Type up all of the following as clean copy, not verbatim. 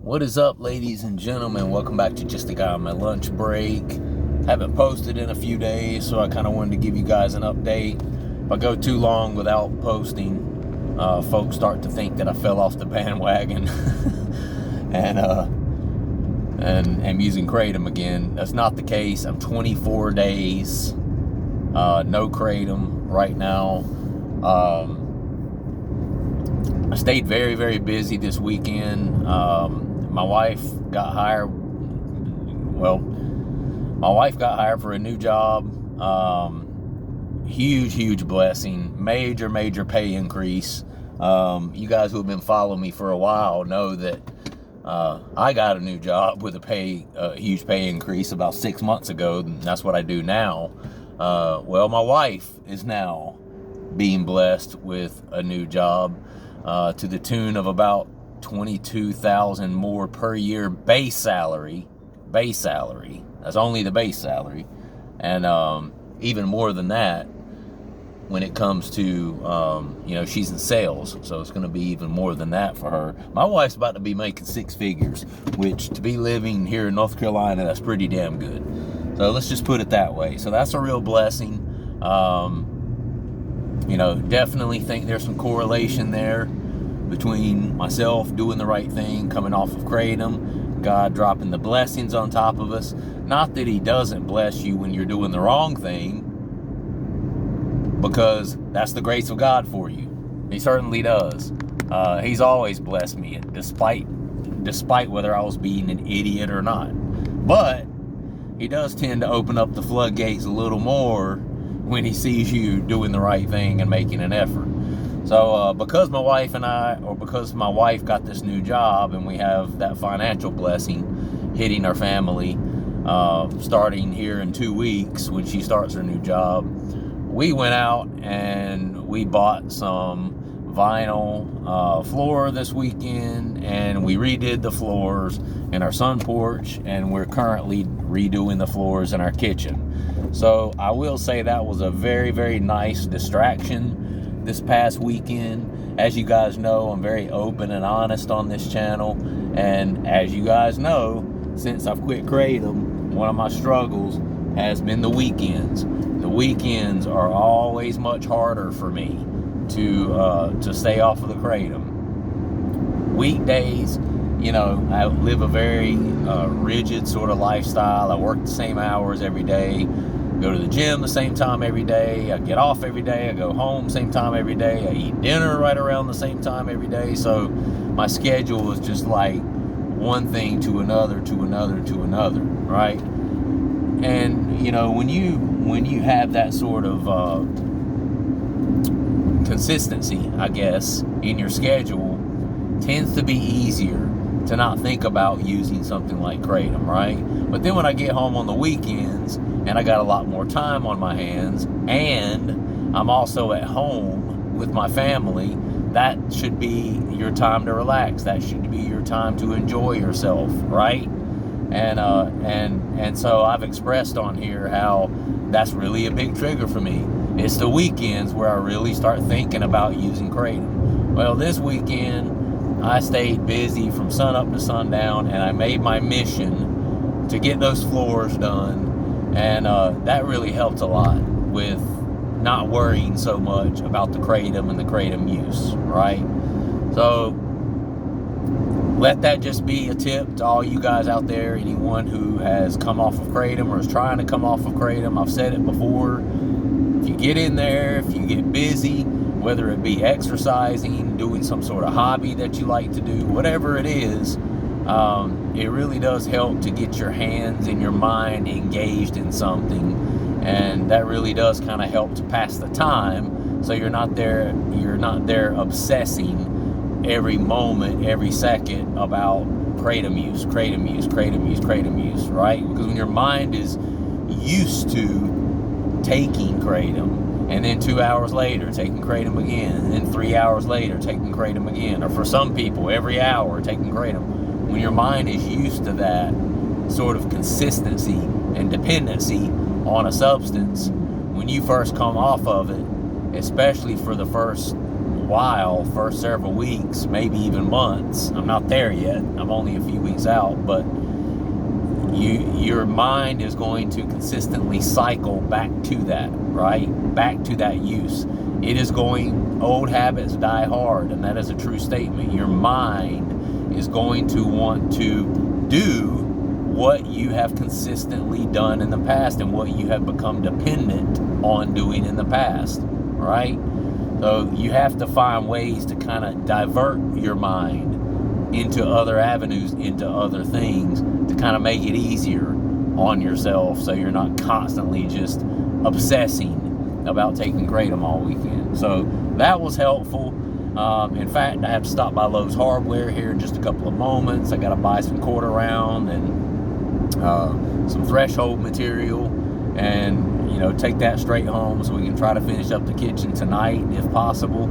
What is up, ladies and gentlemen? Welcome back to Just a Guy on My Lunch Break. Haven't posted in a few days, so I kind of wanted to give you guys an update. If I go too long without posting, folks start to think that I fell off the bandwagon and am using Kratom again. That's not the case. I'm 24 days, no Kratom right now. I stayed very, very busy this weekend. My wife got hired for a new job. Huge blessing. Major pay increase. You guys who have been following me for a while know that I got a new job with a huge pay increase about 6 months ago. And that's what I do now. Well, my wife is now being blessed with a new job to the tune of about $22,000 more per year base salary. That's only the base salary. And even more than that when it comes to, she's in sales. So it's going to be even more than that for her. My wife's about to be making six figures, which to be living here in North Carolina, that's pretty damn good. So let's just put it that way. So that's a real blessing. Definitely think there's some correlation there between myself doing the right thing, coming off of Kratom, God dropping the blessings on top of us. Not that he doesn't bless you when you're doing the wrong thing, because that's the grace of God for you. He certainly does. He's always blessed me, despite whether I was being an idiot or not. But he does tend to open up the floodgates a little more when he sees you doing the right thing and making an effort. So because my wife got this new job and we have that financial blessing hitting our family starting here in 2 weeks when she starts her new job, we went out and we bought some vinyl floor this weekend, and we redid the floors in our sun porch, and we're currently redoing the floors in our kitchen. So I will say that was a very, very nice distraction this past weekend. As you guys know, I'm very open and honest on this channel, and as you guys know, since I've quit Kratom, one of my struggles has been the weekends. The weekends are always much harder for me to stay off of the Kratom. Weekdays, I live a very rigid sort of lifestyle. I work the same hours every day, go to the gym the same time every day, I get off every day, I go home same time every day, I eat dinner right around the same time every day. So my schedule is just like one thing to another, right? And when you have that sort of consistency, I guess, in your schedule, tends to be easier to not think about using something like Kratom, right? But then when I get home on the weekends and I got a lot more time on my hands, and I'm also at home with my family, that should be your time to relax. That should be your time to enjoy yourself, right? And so I've expressed on here how that's really a big trigger for me. It's the weekends where I really start thinking about using Kratom. Well, this weekend I stayed busy from sun up to sundown, and I made my mission to get those floors done, and that really helped a lot with not worrying so much about the Kratom and the Kratom use, right? So let that just be a tip to all you guys out there, anyone who has come off of Kratom or is trying to come off of Kratom. I've said it before, if you get in there, if you get busy, whether it be exercising, doing some sort of hobby that you like to do, whatever it is, it really does help to get your hands and your mind engaged in something, and that really does kind of help to pass the time, so you're not there obsessing every moment, every second about Kratom use, right? Because when your mind is used to taking Kratom, and then 2 hours later taking Kratom again, and then 3 hours later taking Kratom again, or for some people every hour taking Kratom, when your mind is used to that sort of consistency and dependency on a substance, when you first come off of it, especially for the first while, first several weeks, maybe even months. I'm not there yet. I'm only a few weeks out, but your mind is going to consistently cycle back to that, right? Back to that use. It is going, old habits die hard, and that is a true statement. Your mind is going to want to do what you have consistently done in the past and what you have become dependent on doing in the past, right? So you have to find ways to kind of divert your mind into other avenues, into other things, to kind of make it easier on yourself, so you're not constantly just obsessing about taking Kratom all weekend. So that was helpful. In fact, I have to stop by Lowe's Hardware here in just a couple of moments. I got to buy some quarter round and some threshold material, and take that straight home so we can try to finish up the kitchen tonight if possible.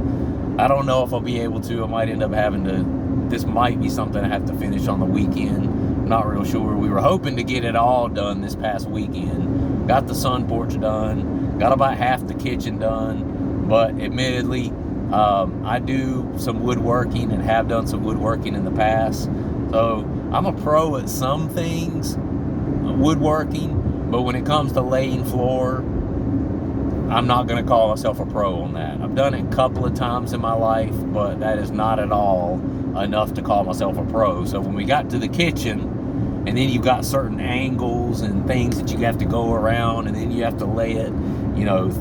I don't know if I'll be able to. I might end up having to. This might be something I have to finish on the weekend. I'm not real sure. We were hoping to get it all done this past weekend. Got the sun porch done. Got about half the kitchen done. But admittedly, I do some woodworking and have done some woodworking in the past. So I'm a pro at some things, woodworking. But when it comes to laying floor, I'm not going to call myself a pro on that. I've done it a couple of times in my life, but that is not at all enough to call myself a pro. So when we got to the kitchen, and then you've got certain angles and things that you have to go around, and then you have to lay it,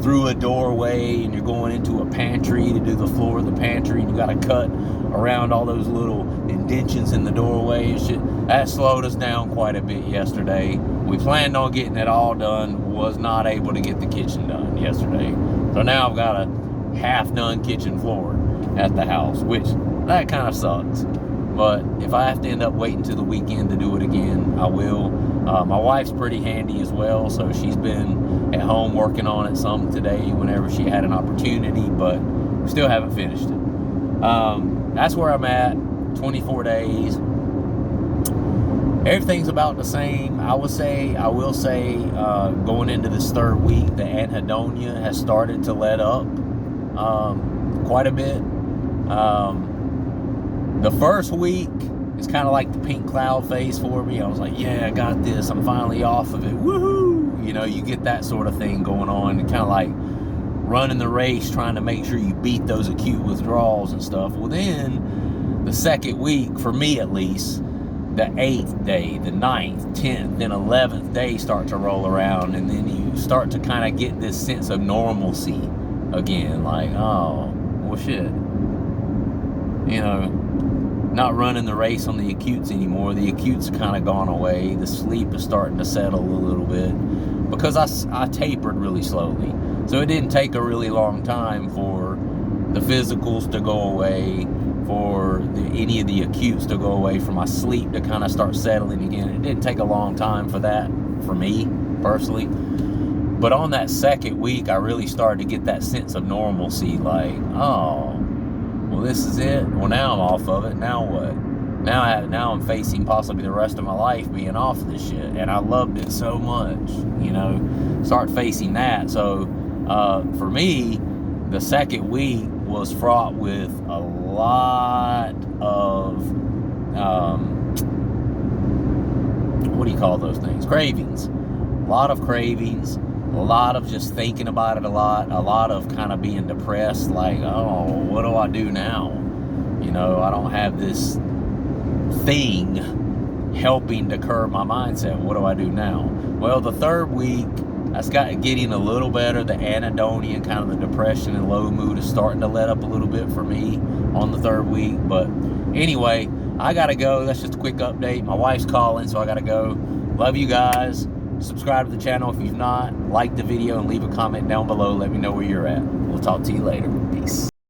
through a doorway, and you're going into a pantry to do the floor of the pantry, and you got to cut around all those little indentions in the doorway and shit. That slowed us down quite a bit yesterday. We planned on getting it all done, was not able to get the kitchen done yesterday. So now I've got a half-done kitchen floor at the house, which that kind of sucks. But if I have to end up waiting till the weekend to do it again, I will. My wife's pretty handy as well, so she's been at home working on it some today whenever she had an opportunity, but we still haven't finished it. That's where I'm at, 24 days. Everything's about the same. I will say, going into this third week, the anhedonia has started to let up quite a bit. The first week is kind of like the pink cloud phase for me. I was like, yeah, I got this. I'm finally off of it. Woohoo! You get that sort of thing going on. Kind of like running the race, trying to make sure you beat those acute withdrawals and stuff. Well, then the second week, for me at least, the 8th day, the 9th, 10th, then 11th day start to roll around, and then you start to kind of get this sense of normalcy again. Like, oh, well, shit. Not running the race on the acutes anymore. The acutes are kind of gone away. The sleep is starting to settle a little bit because I tapered really slowly. So it didn't take a really long time for the physicals to go away, for any of the acutes to go away, for my sleep to kind of start settling again. It didn't take a long time for that, for me personally. But on that second week, I really started to get that sense of normalcy, like, oh, well, this is it. Well, now I'm off of it. Now what? Now I'm facing possibly the rest of my life being off of this shit, and I loved it so much. Start facing that. So for me, the second week was fraught with a lot of what do you call those things? Cravings. A lot of cravings. A lot of just thinking about it a lot of kind of being depressed, like, oh, what do I do now? I don't have this thing helping to curb my mindset. What do I do now? Well, the third week, that's getting a little better. The anhedonia, kind of the depression and low mood is starting to let up a little bit for me on the third week. But anyway, I gotta go. That's just a quick update. My wife's calling, so I gotta go. Love you guys. Subscribe to the channel if you've not. Like the video and leave a comment down below. Let me know where you're at. We'll talk to you later. Peace.